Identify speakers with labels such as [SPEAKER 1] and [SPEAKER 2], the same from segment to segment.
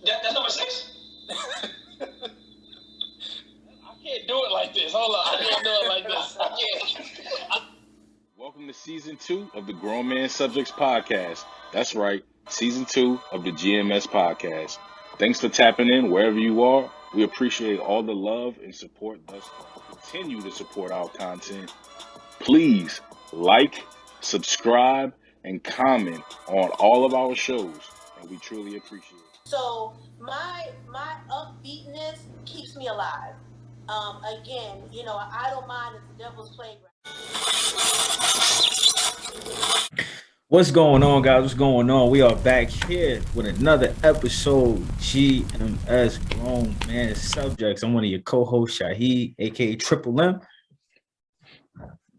[SPEAKER 1] That's number 6? I can't do it like this. Hold on. I can't do it like this. I can't.
[SPEAKER 2] Welcome to Season 2 of the Grown Man Subjects Podcast. That's right, Season 2 of the GMS Podcast. Thanks for tapping in wherever you are. We appreciate all the love and support thus far. Continue to support our content. Please like, subscribe, and comment on all of our shows, and we truly appreciate it.
[SPEAKER 3] So my upbeatness keeps me alive. Again, an idle mind is the devil's playground.
[SPEAKER 4] What's going on, guys? What's going on? We are back here with another episode, G.M.S. Grown Man Subjects. I'm one of your co-hosts, Shaheed, aka Triple M.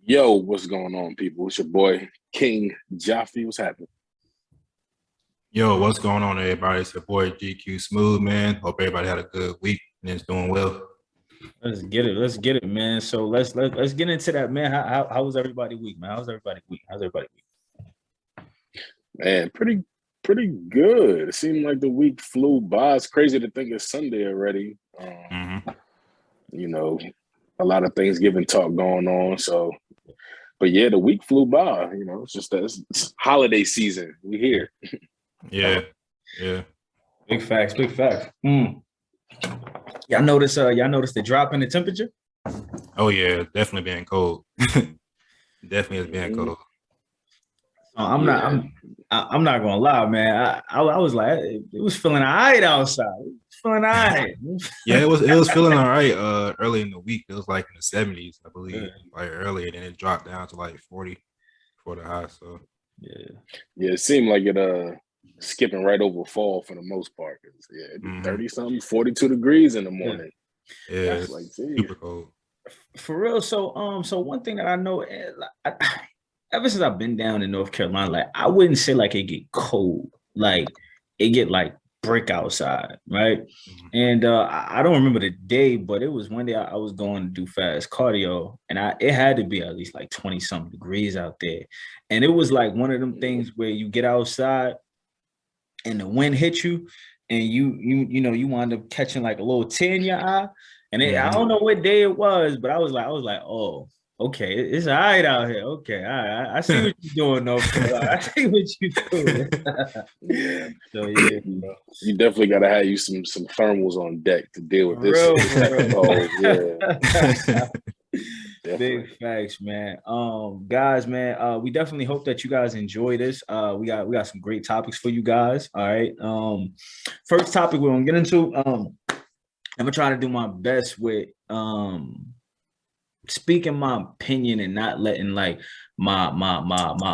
[SPEAKER 2] Yo, what's going on, people? It's your boy, King Jaffe. What's happening?
[SPEAKER 5] Yo, what's going on, everybody? It's your boy, GQ Smooth, man. Hope everybody had a good week and is doing well.
[SPEAKER 4] Let's get it, man. So let's get into that, man. How was everybody week, man? How's everybody week?
[SPEAKER 2] Man, pretty good. It seemed like the week flew by. It's crazy to think it's Sunday already. A lot of Thanksgiving talk going on. So, but yeah, the week flew by. It's just that it's holiday season. We here.
[SPEAKER 5] Yeah.
[SPEAKER 4] Big facts. Y'all notice the drop in the temperature?
[SPEAKER 5] Oh yeah, definitely being cold. Definitely is being cold.
[SPEAKER 4] I'm not gonna lie, man. I was like, it was feeling all right outside.
[SPEAKER 5] Yeah, it was feeling all right early in the week. It was like in the 70s, I believe, like earlier, then it dropped down to like 40 for the high. So
[SPEAKER 2] yeah, it seemed like it skipping right over fall for the most part. 30 something, 42 degrees in the morning.
[SPEAKER 5] Yeah, it's like super cold.
[SPEAKER 4] For real. So one thing that I know, ever since I've been down in North Carolina, like I wouldn't say like it get cold, like it get like brick outside, right? And I don't remember the day, but it was one day I was going to do fast cardio, and it had to be at least like 20 something degrees out there, and it was like one of them things where you get outside and the wind hits you, and you wind up catching like a little tear in your eye, and I don't know what day it was, but I was like, oh. Okay, it's all right out here. Okay, all right. I see what you're doing, though. I see what you're doing.
[SPEAKER 2] Yeah.
[SPEAKER 4] So yeah,
[SPEAKER 2] you definitely gotta have you some thermals on deck to deal with this.
[SPEAKER 4] Yeah. Big facts, man. Guys, man. We definitely hope that you guys enjoy this. We got some great topics for you guys. All right. First topic we're gonna get into. I'm gonna try to do my best with speaking my opinion and not letting like my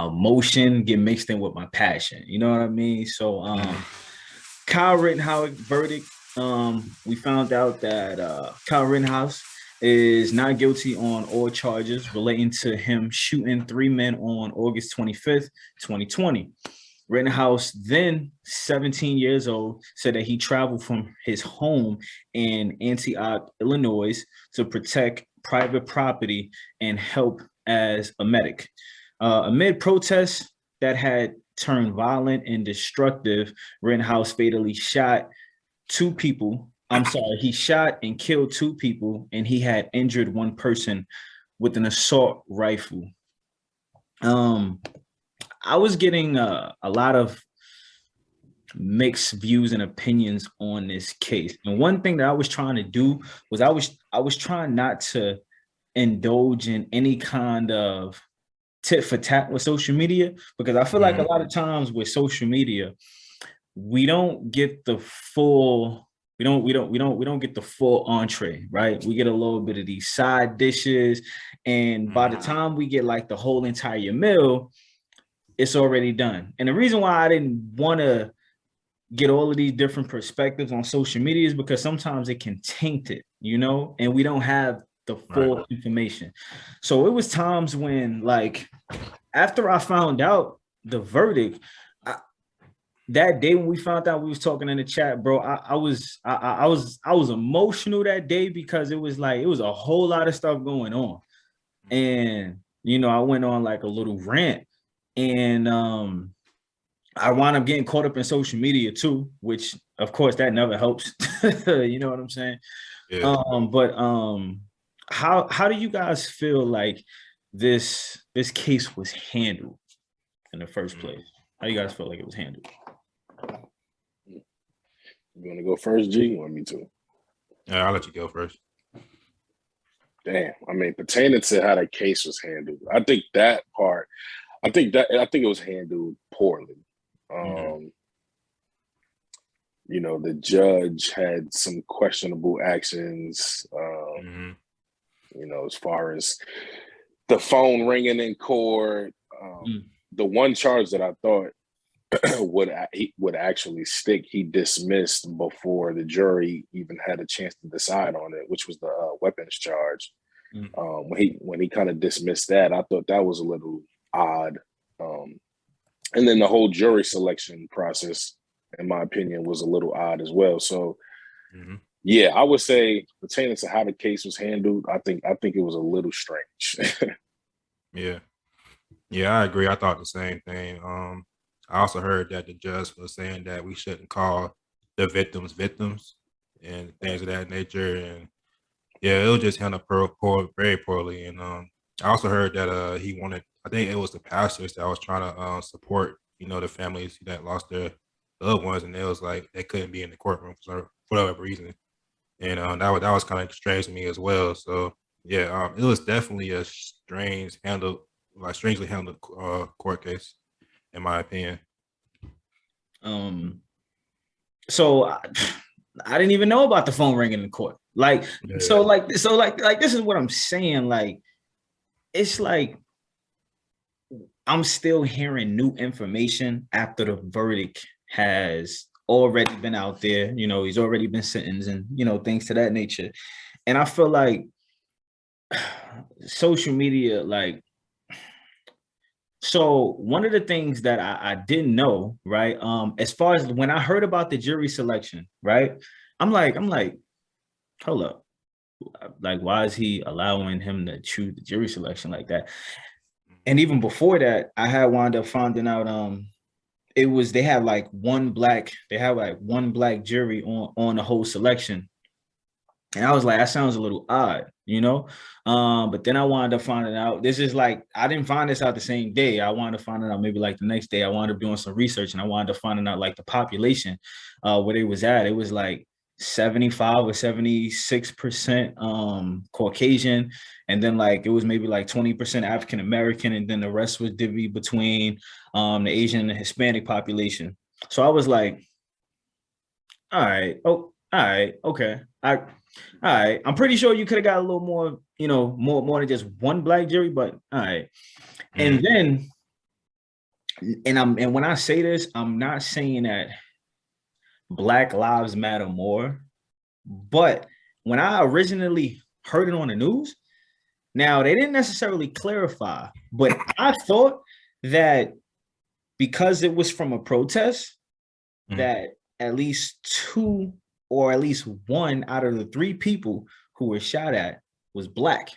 [SPEAKER 4] emotion get mixed in with my passion. You know what I mean? So Kyle Rittenhouse verdict. We found out that Kyle Rittenhouse is not guilty on all charges relating to him shooting 3 men on August 25th, 2020. Rittenhouse, then 17 years old, said that he traveled from his home in Antioch, Illinois, to protect private property and help as a medic. Amid protests that had turned violent and destructive, Rittenhouse fatally shot 2 people. He shot and killed 2 people, and he had injured 1 person with an assault rifle. I was getting a lot of mixed views and opinions on this case. And one thing that I was trying to do was I was trying not to indulge in any kind of tit for tat with social media, because I feel like a lot of times with social media, we don't get the full get the full entree, right? We get a little bit of these side dishes, and by the time we get like the whole entire meal, it's already done. And the reason why I didn't want to get all of these different perspectives on social media is because sometimes it can taint it, and we don't have the full information. So it was times when, like, after I found out the verdict, that day when we found out, we was talking in the chat, bro, I was emotional that day, because it was a whole lot of stuff going on. And, I went on like a little rant, and I wound up getting caught up in social media too, which of course that never helps. You know what I'm saying?
[SPEAKER 5] Yeah.
[SPEAKER 4] But how do you guys feel like this case was handled in the first place? How you guys feel like it was handled?
[SPEAKER 2] You want to go first, G? You want me to?
[SPEAKER 5] Yeah, I'll let you go first.
[SPEAKER 2] Damn. I mean, pertaining to how that case was handled, I think that part, I think it was handled poorly. You know, the judge had some questionable actions. You know, as far as the phone ringing in court, the one charge that I thought would actually stick, he dismissed before the jury even had a chance to decide on it, which was the weapons charge. When he kind of dismissed that, I thought that was a little odd. And then the whole jury selection process, in my opinion, was a little odd as well. So, yeah, I would say pertaining to how the case was handled, I think it was a little strange.
[SPEAKER 5] Yeah, I agree. I thought the same thing. I also heard that the judge was saying that we shouldn't call the victims and things of that nature. And yeah, it was just handled very poorly. And I also heard that he wanted, I think it was the pastors that was trying to support, you know, the families that lost their loved ones, and it was like they couldn't be in the courtroom for whatever reason. And that was kind of strange to me as well. So yeah, it was definitely a strangely handled court case, in my opinion.
[SPEAKER 4] So I didn't even know about the phone ringing in court. Like, so this is what I'm saying. Like, it's like I'm still hearing new information after the verdict has already been out there. You know, he's already been sentenced and, you know, things to that nature. And I feel like social media, like, so one of the things that I didn't know, right? As far as when I heard about the jury selection, right? I'm like, hold up. Like, why is he allowing him to choose the jury selection like that? And even before that, I had wound up finding out they had like one black jury on the whole selection. And I was like, that sounds a little odd, you know? But then I wound up finding out, this is like, I didn't find this out the same day. I wound up finding out maybe like the next day. I wound up doing some research and I wound up finding out like the population where it was at. It was like 75 or 76% Caucasian. And then like, it was maybe like 20% African American. And then the rest was divvied between the Asian and the Hispanic population. So I was like, all right, okay. All right. I'm pretty sure you could have got a little more, you know, more than just one black jury, but all right. And then, and when I say this, I'm not saying that Black Lives Matter more, but when I originally heard it on the news, now they didn't necessarily clarify, but I thought that because it was from a protest, that at least two or at least one out of the three people who were shot at was black.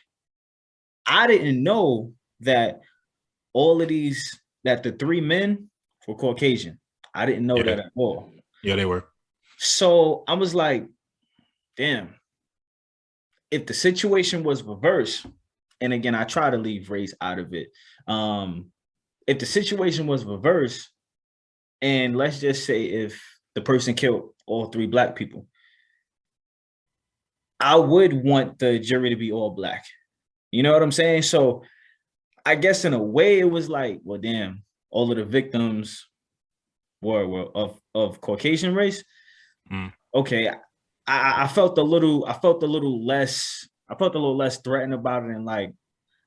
[SPEAKER 4] I didn't know that that the three men were Caucasian. I didn't know that at all.
[SPEAKER 5] Yeah, they were.
[SPEAKER 4] So I was like, damn, if the situation was reversed, and again, I try to leave race out of it. If the situation was reversed, and let's just say if the person killed all three black people, I would want the jury to be all black. You know what I'm saying? So I guess in a way it was like, well, damn, all of the victims were of Caucasian race. Okay. I felt a little less threatened about it. And like,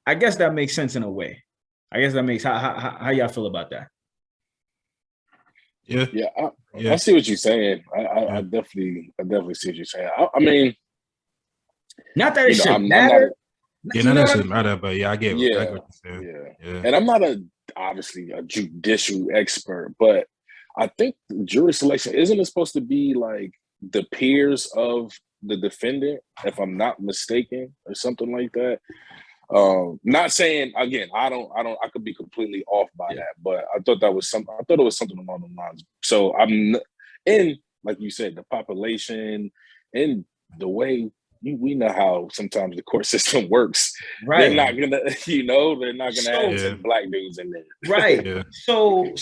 [SPEAKER 4] I guess that makes sense in a way. I guess that makes how y'all feel about that?
[SPEAKER 2] Yeah, I see what you're saying. I definitely see what you're saying. I mean,
[SPEAKER 4] not that it should matter.
[SPEAKER 5] Not that it should matter, but yeah, I get what you're saying.
[SPEAKER 2] Yeah. And I'm not obviously a judicial expert, but I think the jury selection isn't it supposed to be like the peers of the defendant, if I'm not mistaken, or something like that. Not saying again, I could be completely off by that, but I thought it was something along the lines. So and like you said, the population and the way we know how sometimes the court system works.
[SPEAKER 4] Right.
[SPEAKER 2] They're not gonna, they're not gonna have 10 black dudes in there.
[SPEAKER 4] Right.
[SPEAKER 5] Yeah.
[SPEAKER 4] So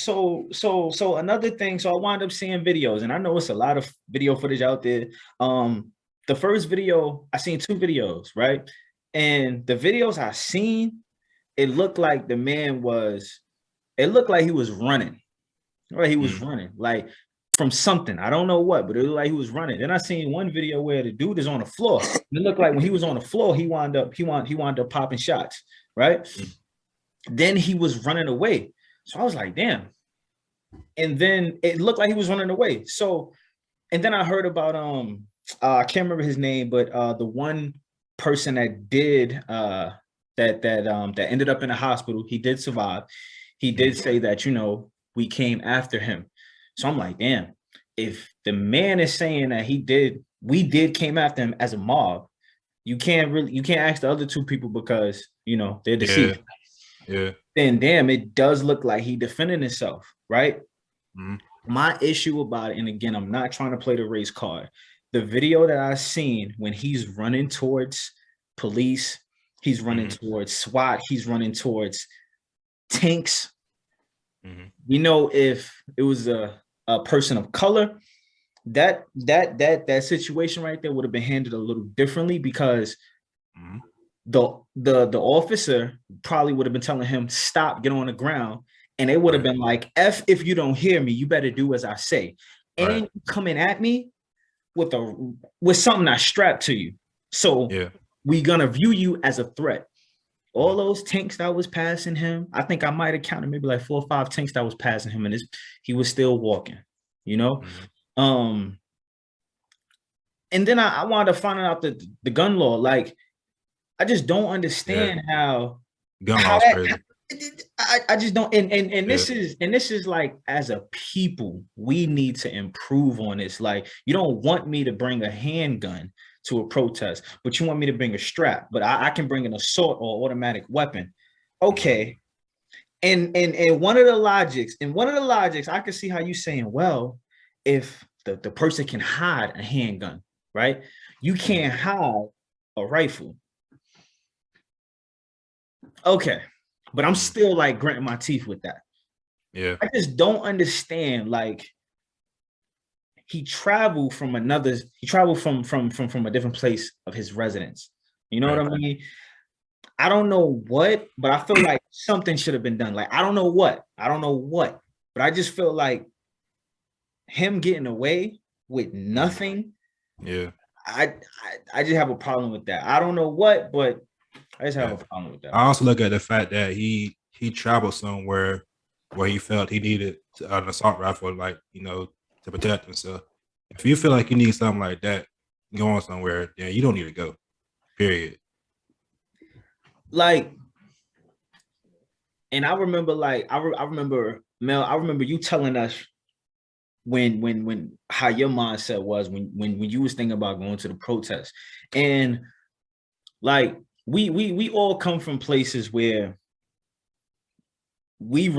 [SPEAKER 4] another thing. So I wound up seeing videos, and I know it's a lot of video footage out there. The first video, I seen 2 videos, right? And the videos I seen, it looked like he was running. Right, he was running like from something. I don't know what, but it looked like he was running. Then I seen one video where the dude is on the floor. And it looked like when he was on the floor, he wound up popping shots, right? Then he was running away. So I was like, damn. And then it looked like he was running away. So, and then I heard about I can't remember his name, but the one person that did that ended up in the hospital, he did survive. He did say that, we came after him. So I'm like, damn, if the man is saying that we came after him as a mob, you can't ask the other 2 people because, they're deceased.
[SPEAKER 5] Yeah.
[SPEAKER 4] Then damn, it does look like he defending himself, right?
[SPEAKER 5] Mm-hmm.
[SPEAKER 4] My issue about it, and again, I'm not trying to play the race card. The video that I seen when he's running towards police, he's running towards SWAT, he's running towards tanks. If it was a person of color, that situation right there would have been handled a little differently because the officer probably would have been telling him, stop, get on the ground. And they would have been like, if you don't hear me, you better do as I say. And coming at me with something that's strapped to you. So we're gonna view you as a threat. All those tanks that was passing him, I think I might have counted maybe like 4 or 5 tanks that was passing him, and he was still walking, And then I wound up finding out that the gun law, like, I just don't understand how
[SPEAKER 5] gun law is crazy.
[SPEAKER 4] I just don't, and this is like, as a people, we need to improve on this. Like, you don't want me to bring a handgun to a protest, but you want me to bring a strap, but I can bring an assault or automatic weapon. Okay. And one of the logics, I can see how you saying, well, if the person can hide a handgun, right? You can't hide a rifle. Okay. But I'm still like gritting my teeth with that.
[SPEAKER 5] Yeah.
[SPEAKER 4] I just don't understand. Like, he traveled from a different place of his residence. You know what I mean? I don't know what, but I feel like something should have been done. Like, I don't know what, but I just feel like him getting away with nothing.
[SPEAKER 5] Yeah.
[SPEAKER 4] I just have a problem with that. I don't know what, but I just have a problem with that.
[SPEAKER 5] I also look at the fact that he traveled somewhere where he felt he needed an assault rifle, like, to protect himself. If you feel like you need something like that going somewhere, then you don't need to go. Period.
[SPEAKER 4] Like, and I remember, like, I remember, Mel, I remember you telling us when how your mindset was when you was thinking about going to the protest. And like, we all come from places where we used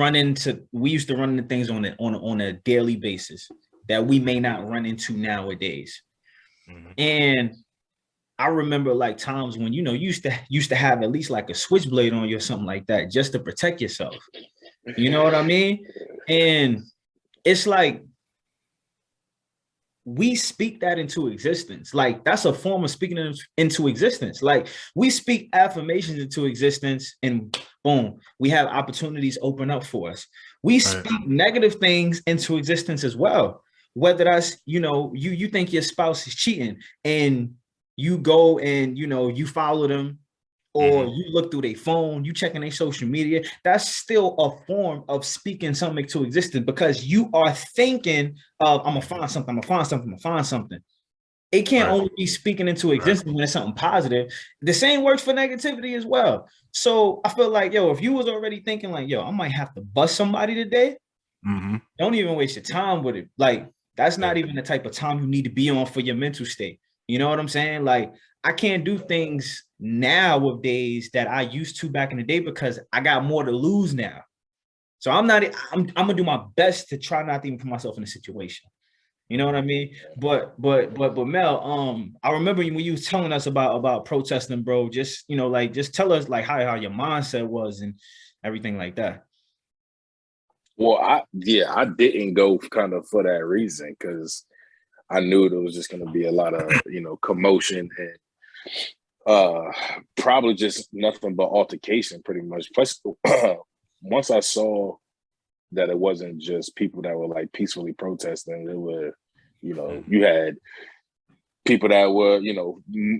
[SPEAKER 4] to run into things on a daily basis that we may not run into nowadays. And I remember like times when, you used to have at least like a switchblade on you or something like that just to protect yourself. You know what I mean? And it's like, we speak that into existence. Like, that's a form of speaking into existence. Like, we speak affirmations into existence, and boom, we have opportunities open up for us. We speak negative things into existence as well. Whether that's, you think your spouse is cheating and you go and, you follow them, or you look through their phone, you checking their social media, that's still a form of speaking something into existence, because you are thinking of, I'm gonna find something. It can't only be speaking into existence when it's something positive. The same works for negativity as well. So I feel like, if you was already thinking like, I might have to bust somebody today, don't even waste your time with it. Like, that's not even the type of time you need to be on for your mental state. You know what I'm saying? Like, I can't do things nowadays that I used to back in the day because I got more to lose now. So I'm gonna do my best to try not to even put myself in a situation. You know what I mean? But Mel, I remember when you was telling us about protesting, bro. Just like just tell us like how your mindset was and everything like that.
[SPEAKER 2] Well, I didn't go kind of for that reason because I knew there was just going to be a lot of commotion and probably just nothing but altercation, pretty much. Plus, once I saw that it wasn't just people that were like peacefully protesting, it were you had people that were,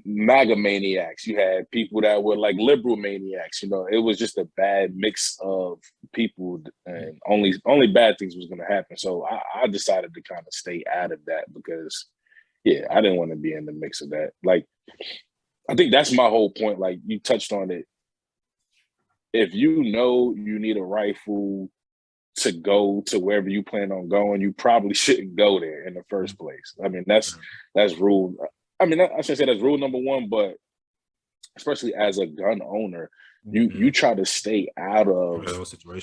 [SPEAKER 2] MAGA maniacs. You had people that were like liberal maniacs. It was just a bad mix of people, and only bad things was going to happen. So I decided to kind of stay out of that because, yeah, I didn't want to be in the mix of that. Like, I think that's my whole point. Like, you touched on it. If you know you need a rifle to go to wherever you plan on going, you probably shouldn't go there in the first place. I mean, that's rule. I mean, I should say that's rule number one, but especially as a gun owner, you try to stay out of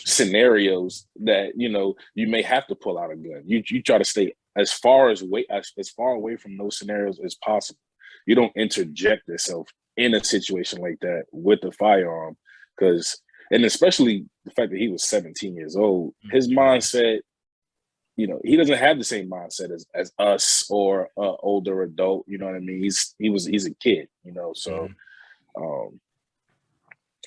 [SPEAKER 2] scenarios that you may have to pull out a gun. You try to stay as far away from those scenarios as possible. You don't interject yourself in a situation like that with a firearm, and especially the fact that he was 17 years old, his mindset, he doesn't have the same mindset as us or an older adult. You know what I mean? He's a kid, so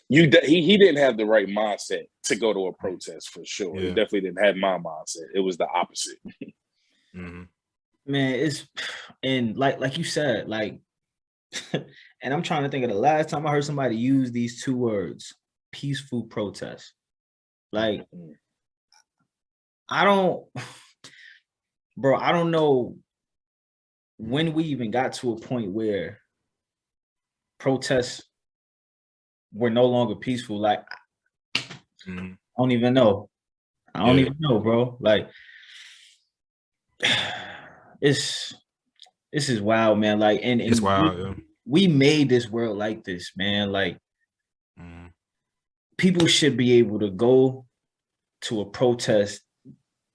[SPEAKER 2] he didn't have the right mindset to go to a protest for sure. He definitely didn't have my mindset. It was the opposite.
[SPEAKER 4] Man, and like you said, like, and I'm trying to think of the last time I heard somebody use these two words, peaceful protest. Like, I don't know when we even got to a point where protests were no longer peaceful. Like, I don't even know. I don't even know, bro. Like, this is wild, man. Like, and
[SPEAKER 5] it's wild.
[SPEAKER 4] We made this world like this, man. Like, people should be able to go to a protest,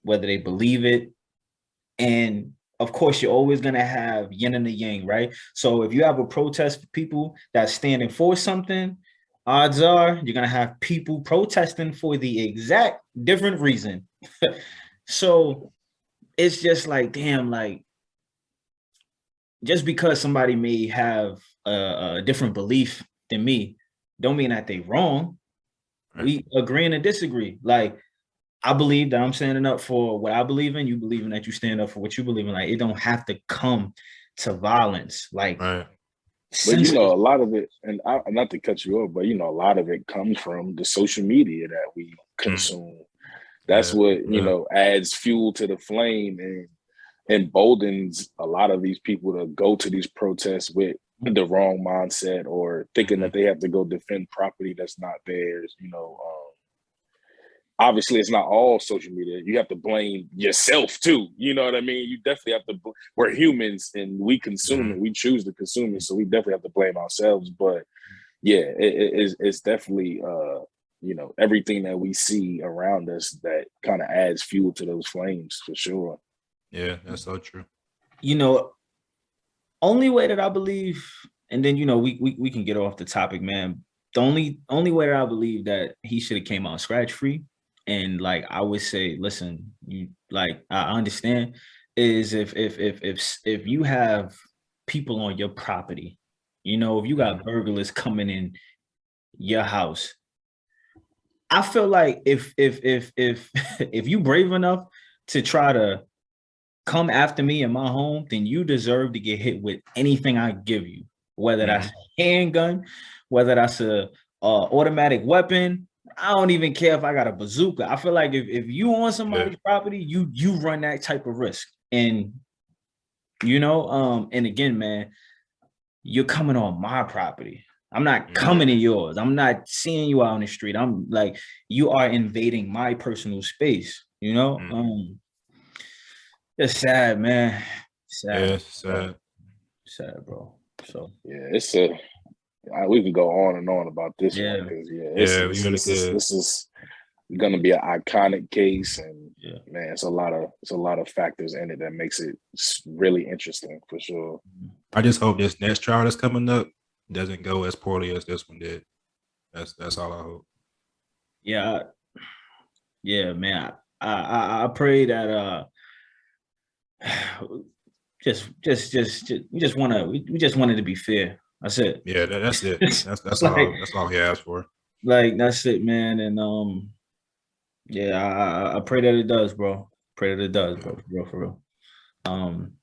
[SPEAKER 4] whether they believe it. And of course, you're always going to have yin and the yang, right? So if you have a protest for people that's standing for something, odds are you're going to have people protesting for the exact different reason. So it's just like, damn, like, just because somebody may have a different belief than me, don't mean that they wrong. Right. We agree and disagree. Like, I believe that I'm standing up for what I believe in. You believe in that you stand up for what you believe in. Like, it don't have to come to violence. Like,
[SPEAKER 2] right. But a lot of it, and not to cut you off, but a lot of it comes from the social media that we consume. That's what adds fuel to the flame and emboldens a lot of these people to go to these protests with the wrong mindset or thinking that they have to go defend property that's not theirs. Obviously, it's not all social media. You have to blame yourself too. You know what I mean? You definitely have to. We're humans and we consume it. We choose to consume it, so we definitely have to blame ourselves. But yeah, it's definitely everything that we see around us that kind of adds fuel to those flames for sure.
[SPEAKER 5] Yeah, that's so true.
[SPEAKER 4] Only way that I believe, and then we can get off the topic, man. The only way that I believe that he should have came out scratch free. And like, I would say, listen, I understand, is if you have people on your property, if you got burglars coming in your house, I feel like if you brave enough to try to come after me in my home, then you deserve to get hit with anything I give you, whether that's a handgun, whether that's a automatic weapon. I don't even care if I got a bazooka. I feel like if you on somebody's property, you run that type of risk. And and again, man, you're coming on my property. I'm not coming to yours. I'm not seeing you out on the street. I'm like, you are invading my personal space, It's sad, man. Sad.
[SPEAKER 5] Yeah, it's sad.
[SPEAKER 4] Sad, bro. So
[SPEAKER 2] Yeah, we can go on and on about this one
[SPEAKER 4] yeah,
[SPEAKER 2] because
[SPEAKER 5] Yeah, we really good.
[SPEAKER 2] this is gonna be an iconic case, and
[SPEAKER 4] yeah.
[SPEAKER 2] man, it's a lot of factors in it that makes it really interesting for sure.
[SPEAKER 5] I just hope this next trial that's coming up doesn't go as poorly as this one did. That's all I hope.
[SPEAKER 4] Yeah, yeah, man. I pray that we just wanted to be fair. That's it.
[SPEAKER 5] Yeah, that's it.
[SPEAKER 4] Like
[SPEAKER 5] That's all he asked for.
[SPEAKER 4] that's it, man. And yeah, I pray that it does, bro. Pray that it does, bro. For real, for real. Um,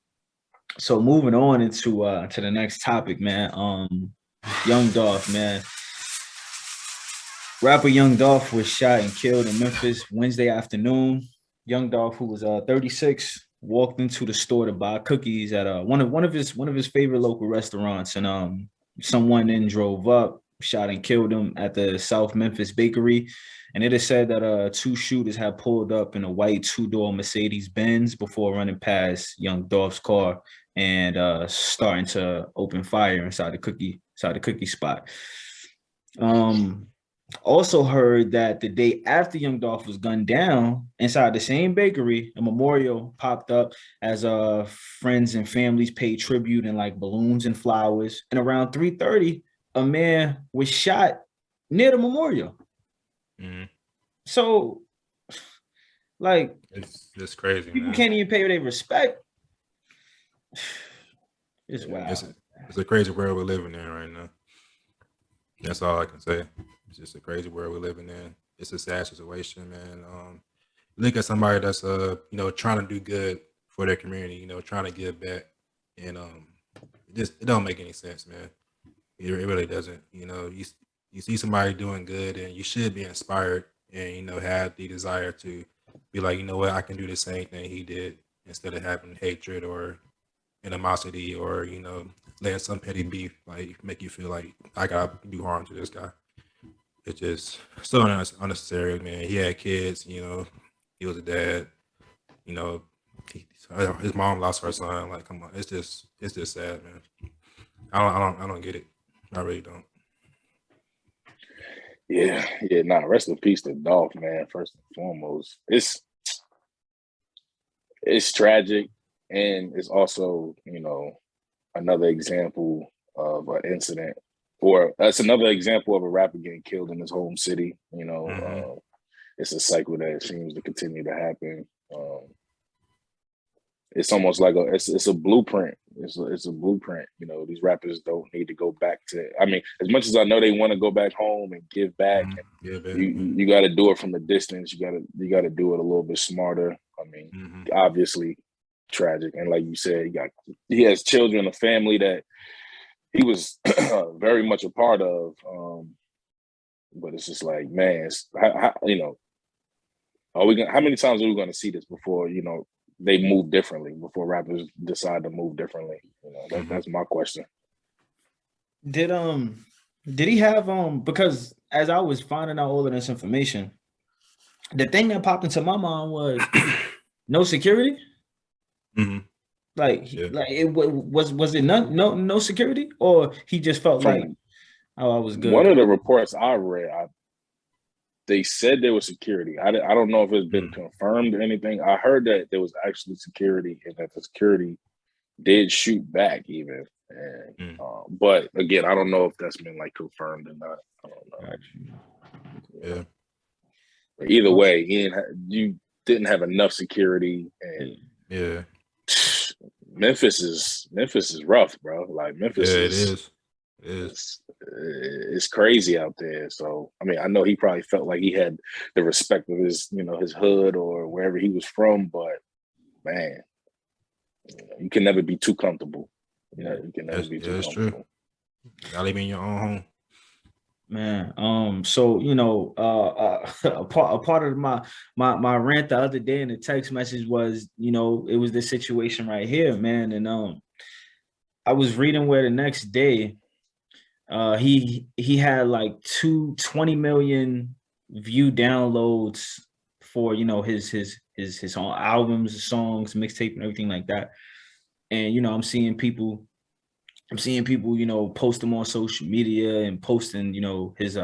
[SPEAKER 4] so moving on into to the next topic, man. Young Dolph, man. Rapper Young Dolph was shot and killed in Memphis Wednesday afternoon. Young Dolph, who was 36, walked into the store to buy cookies at one of his favorite local restaurants, and someone then drove up, shot and killed him at the South Memphis bakery. And it is said that two shooters had pulled up in a white two-door Mercedes Benz before running past Young Dolph's car and starting to open fire inside the cookie spot. Also heard that the day after Young Dolph was gunned down inside the same bakery, a memorial popped up as friends and families paid tribute and like balloons and flowers. And around 3:30, a man was shot near the memorial.
[SPEAKER 5] Mm-hmm.
[SPEAKER 4] So, like,
[SPEAKER 5] it's crazy.
[SPEAKER 4] People
[SPEAKER 5] man.
[SPEAKER 4] Can't even pay their respect. It's wild.
[SPEAKER 5] It's a crazy world we're living in right now. That's all I can say. It's just a crazy world we're living in. It's a sad situation, man. Look at somebody that's trying to do good for their community, trying to give back, and it don't make any sense, man. It really doesn't. You see somebody doing good, and you should be inspired, and have the desire to be like, you know what, I can do the same thing he did, instead of having hatred or animosity or letting some petty beef like make you feel like I gotta do harm to this guy. It's just so unnecessary, man. He had kids, he was a dad, his mom lost her son. Like, come on, it's just sad, man. I don't get it. I really don't.
[SPEAKER 2] Yeah. Nah. Rest in peace to Dolph, man. First and foremost, it's tragic, and it's also another example of an incident, or that's another example of a rapper getting killed in his home city. It's a cycle that seems to continue to happen. It's almost like it's a blueprint. It's a blueprint. These rappers don't need to go back to. I mean, as much as I know they want to go back home and give back, you got to do it from a distance. You got to do it a little bit smarter. I mean, obviously tragic, and like you said, he has children, a family that he was very much a part of. But it's just like, man, how many times are we going to see this before they move differently, before rappers decide to move differently? That's my question.
[SPEAKER 4] Did he have because as I was finding out all of this information, the thing that popped into my mind was no security.
[SPEAKER 5] Mm-hmm.
[SPEAKER 4] Like it was it no security, or he just felt like, oh, I was good.
[SPEAKER 2] One of the reports I read, they said there was security. I don't know if it's been confirmed or anything. I heard that there was actually security, and that the security did shoot back even. And but again, I don't know if that's been like confirmed or not. I don't know.
[SPEAKER 5] Yeah.
[SPEAKER 2] But either way, you didn't have enough security, and
[SPEAKER 5] yeah.
[SPEAKER 2] Memphis is rough, bro. Like Memphis it's crazy out there. So I mean, I know he probably felt like he had the respect of his his hood or wherever he was from, but man, you can never be too comfortable. You can never be too comfortable.
[SPEAKER 5] True. Gotta live in your own home,
[SPEAKER 4] man. So a part of my rant the other day in the text message was it was this situation right here, man. And I was reading where the next day he had like 20 million view downloads for his own albums, songs, mixtape, and everything like that. And I'm seeing people I'm seeing people, you know, post him on social media and posting, you know, his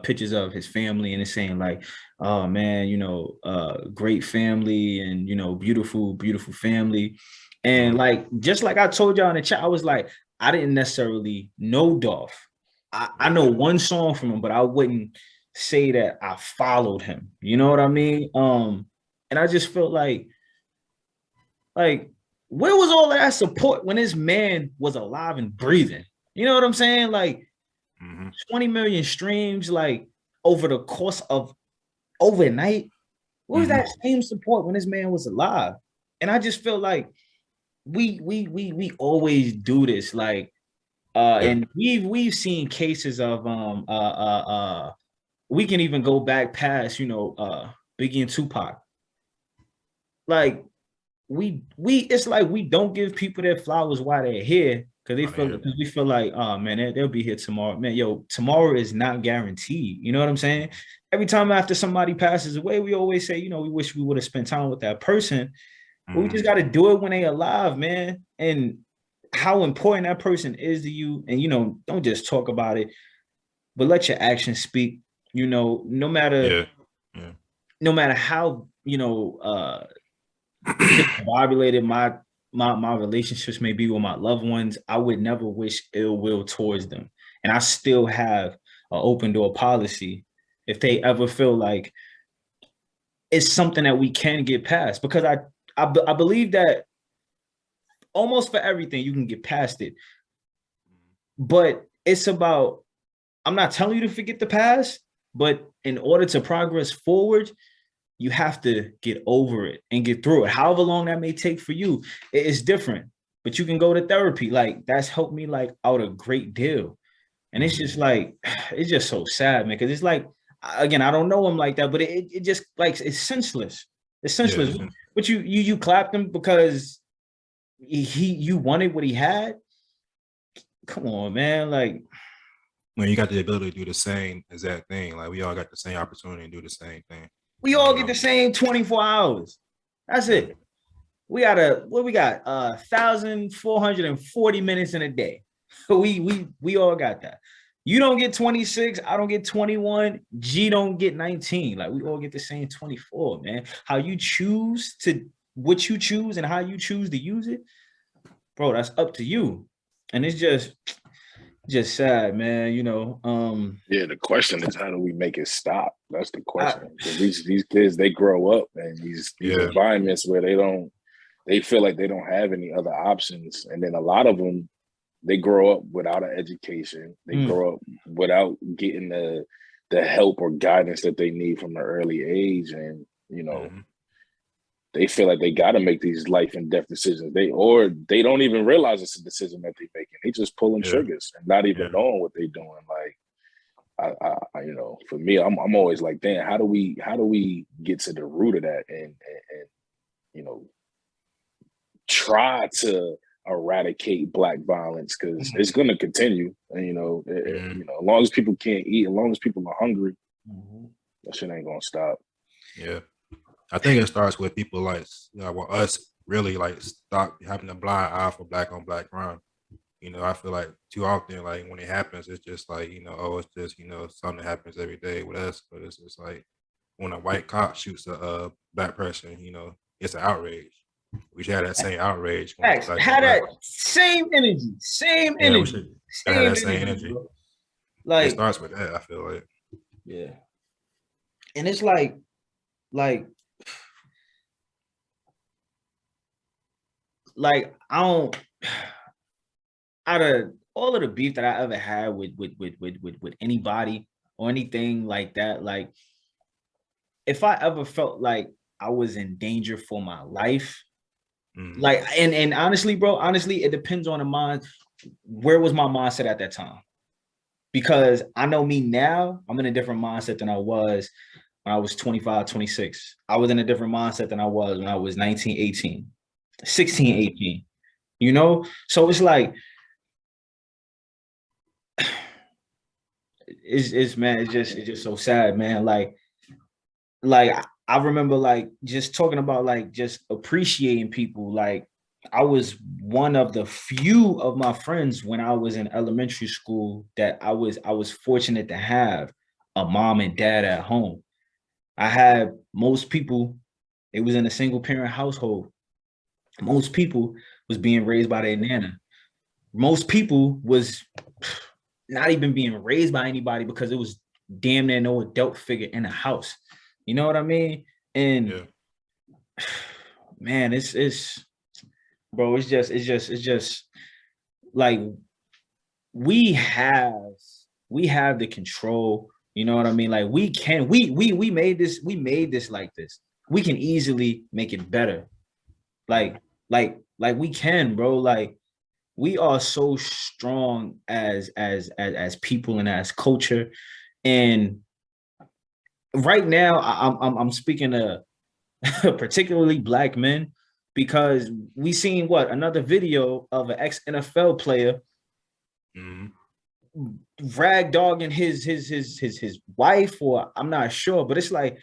[SPEAKER 4] pictures of his family, and it's saying like, oh man, you know, great family, and you know, beautiful, beautiful family. And like, just like I told y'all in the chat, I was like, I didn't necessarily know Dolph. I know one song from him, but I wouldn't say that I followed him. You know what I mean? And I just felt like, where was all of that support when this man was alive and breathing? You know what I'm saying? Like 20 million streams, like over the course of overnight. Where was that same support when this man was alive? And I just feel like we always do this. Like and we've seen cases of we can even go back past, you know, Biggie and Tupac. Like we it's like we don't give people their flowers while they're here, because we feel like, oh man, they'll be here tomorrow. Man, yo, tomorrow is not guaranteed. You know what I'm saying? Every time after somebody passes away, we always say, you know, we wish we would have spent time with that person. But we just got to do it when they alive, man. And how important that person is to you. And, you know, don't just talk about it, but let your actions speak. You know, no matter how, you know, discombobulated my relationships may be with my loved ones, I would never wish ill will towards them. And I still have an open door policy if they ever feel like it's something that we can get past, because I believe that almost for everything you can get past it. But it's about, I'm not telling you to forget the past, but in order to progress forward, you have to get over it and get through it. However long that may take for you, it's different. But you can go to therapy. Like, that's helped me like out a great deal. And it's just like, it's just so sad, man. Because it's like, again, I don't know him like that, but it just like, it's senseless. It's senseless. Yeah. But you clapped him because you wanted what he had. Come on, man. Like,
[SPEAKER 5] when you got the ability to do the same exact thing, like we all got the same opportunity to do the same thing.
[SPEAKER 4] We all get the same 24 hours. That's it. We got 1,440 minutes in a day. We all got that. You don't get 26, I don't get 21, G don't get 19. Like, we all get the same 24, man. How you choose to, what you choose and how you choose to use it, bro, that's up to you. And it's just sad, man. You know.
[SPEAKER 2] Yeah, the question is, how do we make it stop? That's the question. These kids, they grow up in these environments where they feel like they don't have any other options, and then a lot of them, they grow up without an education. They grow up without getting the help or guidance that they need from an early age, and you know. They feel like they got to make these life and death decisions. They don't even realize it's a decision that they're making. They just pulling triggers and not even knowing what they're doing. Like, I you know, for me, I'm always like, damn, how do we get to the root of that and you know, try to eradicate Black violence, because it's going to continue. And you know, you know, as long as people can't eat, as long as people are hungry, that shit ain't gonna stop.
[SPEAKER 5] Yeah. I think it starts with people like, you know, with us really like stop having a blind eye for Black on Black crime. You know, I feel like too often, like when it happens, it's just like, you know, oh, it's just, you know, something that happens every day with us. But it's just like when a white cop shoots a Black person, you know, it's an outrage. We should have that same outrage.
[SPEAKER 4] Had that same energy, same energy.
[SPEAKER 5] Have that same energy. Like, it starts with that, I feel like.
[SPEAKER 4] Yeah. And it's like I don't, out of all of the beef that I ever had with anybody or anything like that, like if I ever felt like I was in danger for my life, like, and honestly, bro, it depends on the mind. Where was my mindset at that time? Because I know me now, I'm in a different mindset than I was when I was 25, 26. I was in a different mindset than I was when I was 19, 18, 16, 18, you know? So it's like, it's man, it's just so sad, man. Like I remember like just talking about like just appreciating people, like I was one of the few of my friends when I was in elementary school that I was fortunate to have a mom and dad at home. I had most people, it was in a single parent household. Most people was being raised by their nana. Most people was not even being raised by anybody because it was damn near no adult figure in the house. You know what I mean? And
[SPEAKER 5] Yeah.
[SPEAKER 4] man, it's bro, it's just like we have we have the control. You know what I mean? Like we made this like this. We can easily make it better. Like we can, bro. Like we are so strong as people and as culture. And right now, I'm speaking to particularly black men because we seen what another video of an ex NFL player
[SPEAKER 5] Mhm.
[SPEAKER 4] rag dogging his wife, or I'm not sure, but it's like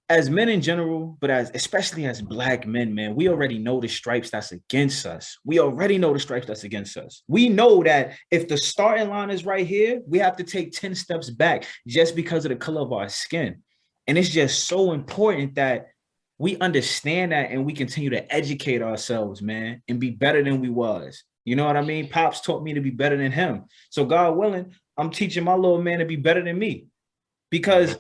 [SPEAKER 4] as men in general, but as especially as black men, man, we already know the stripes that's against us. We already know the stripes that's against us. We know that if the starting line is right here, we have to take 10 steps back just because of the color of our skin. And it's just so important that we understand that and we continue to educate ourselves, man, and be better than we was. You know what I mean? Pops taught me to be better than him. So God willing, I'm teaching my little man to be better than me because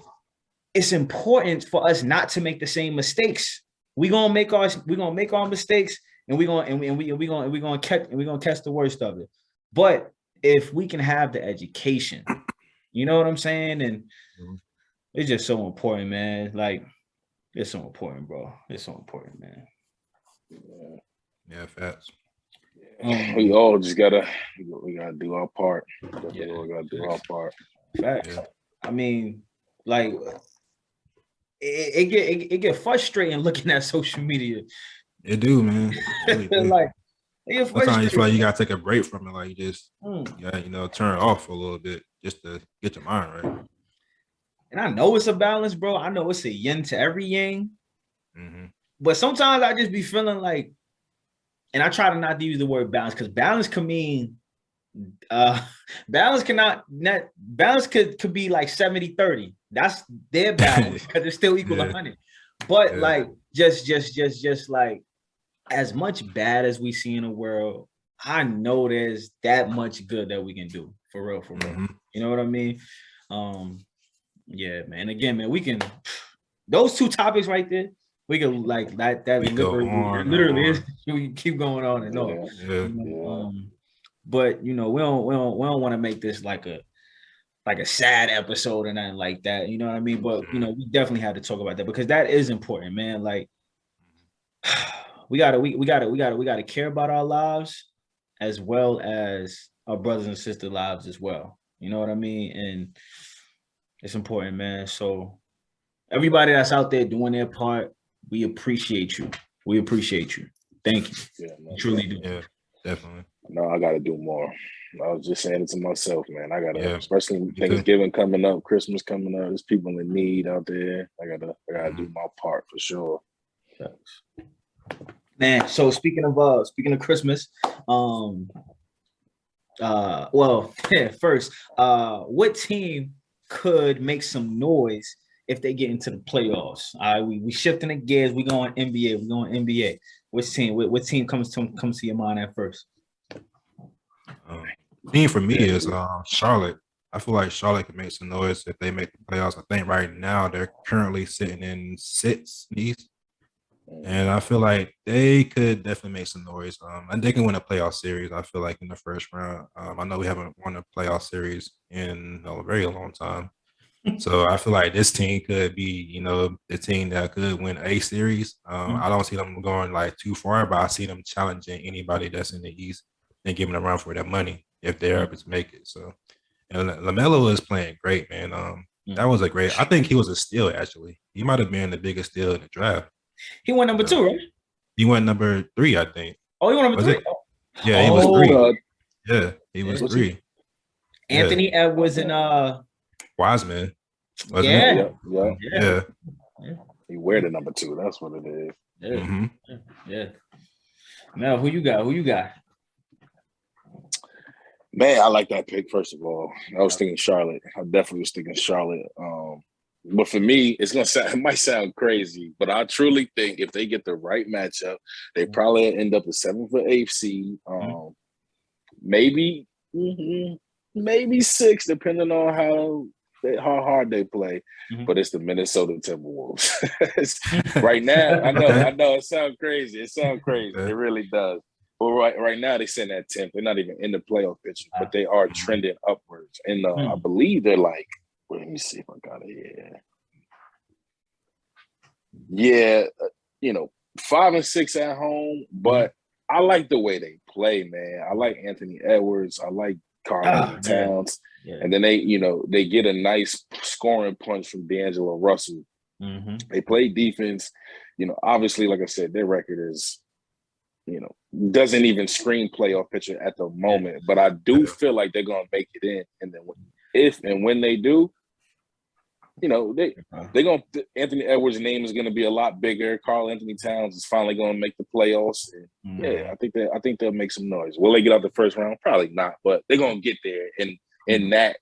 [SPEAKER 4] it's important for us not to make the same mistakes. We're gonna make our mistakes, and we're gonna catch the worst of it. But if we can have the education, you know what I'm saying? And
[SPEAKER 5] Mhm.
[SPEAKER 4] it's just so important, man. Like it's so important, bro. It's so important, man.
[SPEAKER 5] Yeah, facts.
[SPEAKER 2] We all just we gotta do our part. Definitely
[SPEAKER 4] Yeah,
[SPEAKER 2] all gotta do our part.
[SPEAKER 4] facts.
[SPEAKER 5] Yeah.
[SPEAKER 4] I mean, like it get frustrating looking at social media.
[SPEAKER 5] It do, man. It really do.
[SPEAKER 4] Like it get
[SPEAKER 5] Sometimes you feel
[SPEAKER 4] frustrating.
[SPEAKER 5] like you gotta take a break from it. Like
[SPEAKER 4] Mm.
[SPEAKER 5] you gotta, turn it off for a little bit just to get your mind right.
[SPEAKER 4] And I know it's a balance, bro. I know it's a yin to every yang.
[SPEAKER 5] Mm-hmm.
[SPEAKER 4] But sometimes I just be feeling like, and I try to not to use the word balance because balance can mean uh balance cannot net balance could be like 70-30. That's their balance because it's still equal to
[SPEAKER 5] Yeah.
[SPEAKER 4] 100. But
[SPEAKER 5] Yeah.
[SPEAKER 4] like just like as much bad as we see in the world, I know there's that much good that we can do for real, for real.
[SPEAKER 5] Mm-hmm.
[SPEAKER 4] You know what I mean? Um, yeah, man. Again, man, we can those two topics right there. We can like that
[SPEAKER 5] We go on and
[SPEAKER 4] literally is
[SPEAKER 5] on.
[SPEAKER 4] we can keep going on and on.
[SPEAKER 5] Yeah.
[SPEAKER 4] But we don't want to make this like a sad episode or nothing like that. You know what I mean? But we definitely have to talk about that because that is important, man. Like we gotta care about our lives as well as our brothers and sister lives as well. You know what I mean? And it's important, man. So everybody that's out there doing their part, we appreciate you. We appreciate you. Thank you.
[SPEAKER 2] Yeah,
[SPEAKER 4] We
[SPEAKER 2] man.
[SPEAKER 4] truly do.
[SPEAKER 5] Yeah. Definitely.
[SPEAKER 2] No, I gotta do more. I was just saying it to myself, man. I gotta,
[SPEAKER 5] Yeah.
[SPEAKER 2] especially
[SPEAKER 5] Me too.
[SPEAKER 2] Thanksgiving coming up, Christmas coming up. There's people in need out there. I gotta do my part for sure.
[SPEAKER 4] Man, so speaking of Christmas, well, first, what team could make some noise if they get into the playoffs? All right, we shifting the gears. We going NBA. We going NBA. Which team? What team comes to your mind at first?
[SPEAKER 5] Team for me is Charlotte. I feel like Charlotte can make some noise if they make the playoffs. I think right now they're currently sitting in 6th East. And I feel like they could definitely make some noise. And they can win a playoff series. I feel like in the first round. I know we haven't won a playoff series in a very long time. So I feel like this team could be, the team that could win a series. I don't see them going like too far, but I see them challenging anybody that's in the East and giving a run for their money if they're able to make it. So, and LaMelo is playing great, man. That was a great. I think he was a steal actually. He might have been the biggest steal in the draft.
[SPEAKER 4] He went number 2, right?
[SPEAKER 5] He went number 3, I think.
[SPEAKER 4] Oh, he went number
[SPEAKER 5] Was
[SPEAKER 4] 3.
[SPEAKER 5] it? Yeah, he was 3. Yeah, he was 3.
[SPEAKER 4] Anthony Edwards and
[SPEAKER 5] Wiseman, wasn't
[SPEAKER 4] yeah.
[SPEAKER 5] it? Yeah.
[SPEAKER 2] He wear the number 2. That's what it is.
[SPEAKER 4] Yeah.
[SPEAKER 5] Mm-hmm.
[SPEAKER 4] Yeah. Mel, who you got? Who you got?
[SPEAKER 2] Man, I like that pick. First of all, I was thinking Charlotte. I definitely was thinking Charlotte. But for me, it might sound crazy, but I truly think if they get the right matchup, they probably end up a 7th or 8th seed. Maybe, maybe 6, depending on how hard they play. But it's the Minnesota Timberwolves. Right now, I know it sounds crazy. It really does. But right now they sitting at 10th. They're not even in the playoff picture, but they are trending upwards. And I believe they're like, let me see if I got it here. Yeah, 5 and 6 at home, but I like the way they play, man. I like Anthony Edwards. I like Karl Towns. Yeah. And then they get a nice scoring punch from D'Angelo Russell. They play defense. Obviously, like I said, their record is, doesn't even scream playoff picture at the moment. But I do feel like they're going to make it in. And then if and when they do, they're going to – Anthony Edwards' name is going to be a lot bigger. Karl Anthony Towns is finally going to make the playoffs. And yeah, I think they'll make some noise. Will they get out the first round? Probably not, but they're going to get there. And in that,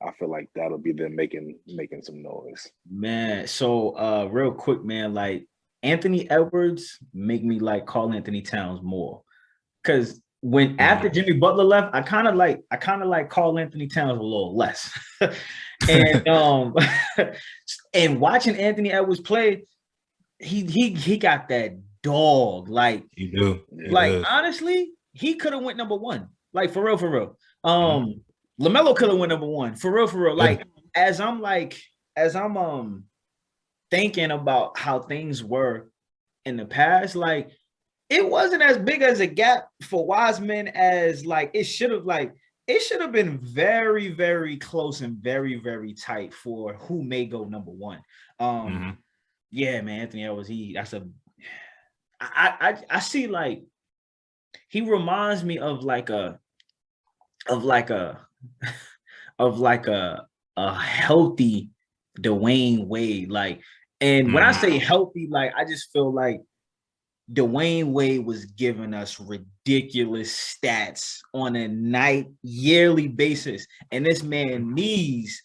[SPEAKER 2] I feel like that'll be them making some noise.
[SPEAKER 4] Man, so real quick, man, like Anthony Edwards make me like Karl Anthony Towns more. Because when after Jimmy Butler left, I kind of like Karl Anthony Towns a little less. And and watching Anthony Edwards play, he got that dog. Like
[SPEAKER 5] he do.
[SPEAKER 4] Honestly, he could have went number 1. Like for real. LaMelo could have went number 1. For real. Like as I'm thinking about how things were in the past, like it wasn't as big as a gap for Wiseman as like it should have. Like it should have been very, very close and very, very tight for who may go number 1. Yeah, man, Anthony Edwards. I see like he reminds me of like a healthy Dwayne Wade. Like, and when I say healthy, like I just feel like Dwayne Wade was giving us ridiculous stats on a yearly basis. And this man knees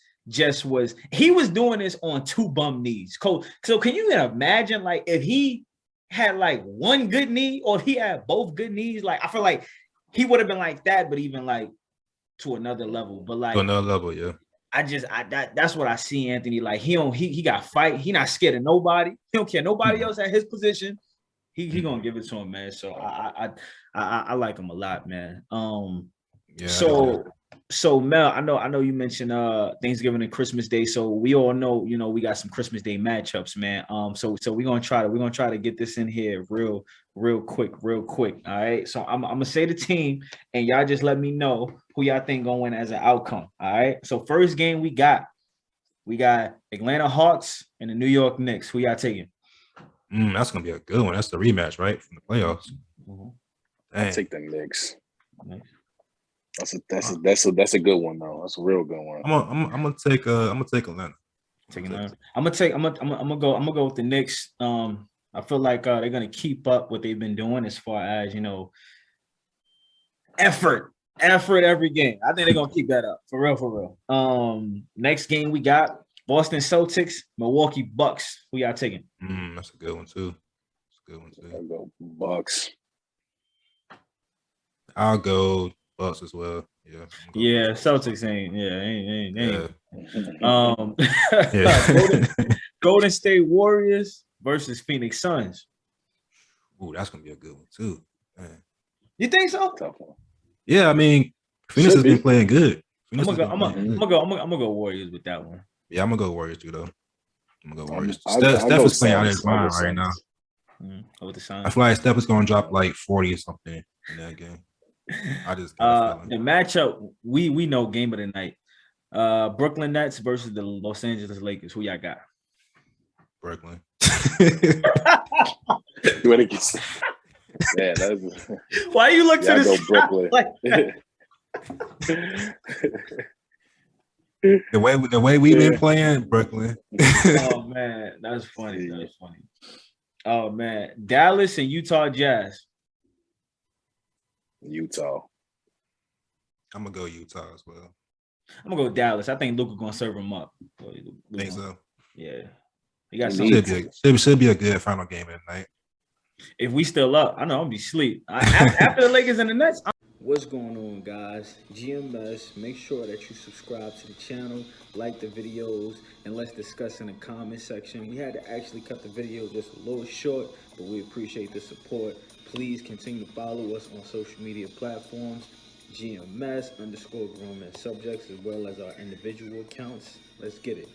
[SPEAKER 4] he was doing this on 2 bum knees. So can you imagine like if he had like 1 good knee or if he had both good knees? Like I feel like he would have been like that, but even like to another level. But like
[SPEAKER 5] to another level, yeah.
[SPEAKER 4] That's what I see Anthony. Like he got fight. He not scared of nobody. He don't care nobody else at his position. He gonna give it to him, man. So I like him a lot, man. So Mel, I know you mentioned Thanksgiving and Christmas Day. So we all know, we got some Christmas Day matchups, man. So we're gonna try to get this in here real quick. All right. So I'm gonna say the team and y'all just let me know who y'all think gonna win as an outcome. All right. So first game we got Atlanta Hawks and the New York Knicks. Who y'all taking?
[SPEAKER 5] That's gonna be a good one. That's the rematch, right, from the playoffs.
[SPEAKER 2] I'll take the Knicks. That's a good one though. That's a real good one.
[SPEAKER 5] I'm gonna take Atlanta.
[SPEAKER 4] I'm gonna go with the Knicks. I feel like they're gonna keep up what they've been doing as far as effort every game. I think they're gonna keep that up for real. Next game we got Boston Celtics, Milwaukee Bucks. Who y'all taking?
[SPEAKER 5] That's a good one too.
[SPEAKER 2] I'll go Bucks.
[SPEAKER 5] I'll go Bucks as well.
[SPEAKER 4] Yeah. Celtics ain't. Golden State Warriors versus Phoenix Suns.
[SPEAKER 5] Ooh, that's gonna be a good one too. Man.
[SPEAKER 4] You think so?
[SPEAKER 5] Yeah, I mean, Phoenix has been playing good.
[SPEAKER 4] I'm gonna go Warriors with that one.
[SPEAKER 5] Yeah, I'm gonna go Warriors too, though. I'm gonna go Warriors. Steph is playing out of his mind right now.
[SPEAKER 4] With the Suns.
[SPEAKER 5] I feel like Steph is gonna drop like 40 or something in that game. I just
[SPEAKER 4] the matchup we know game of the night. Brooklyn Nets versus the Los Angeles Lakers. Who y'all got?
[SPEAKER 5] Brooklyn.
[SPEAKER 2] Yeah,
[SPEAKER 4] why you look to the
[SPEAKER 2] Brooklyn?
[SPEAKER 5] The way we've been playing, Brooklyn.
[SPEAKER 4] Oh man, that's funny. Oh man, Dallas and Utah Jazz.
[SPEAKER 2] Utah.
[SPEAKER 5] I'm gonna go Utah as well.
[SPEAKER 4] I'm gonna go Dallas. I think Luka gonna serve him up.
[SPEAKER 5] Think so.
[SPEAKER 4] Yeah. He got
[SPEAKER 2] He
[SPEAKER 4] something.
[SPEAKER 2] needs
[SPEAKER 5] Should be a good final game of the night.
[SPEAKER 4] If we still up, I know I'm gonna be asleep. After the Lakers and the Nets. What's going on, guys? GMS. Make sure that you subscribe to the channel, like the videos, and let's discuss in the comment section. We had to actually cut the video just a little short, but we appreciate the support. Please continue to follow us on social media platforms, GMS _ Grown Men Subjects, as well as our individual accounts. Let's get it.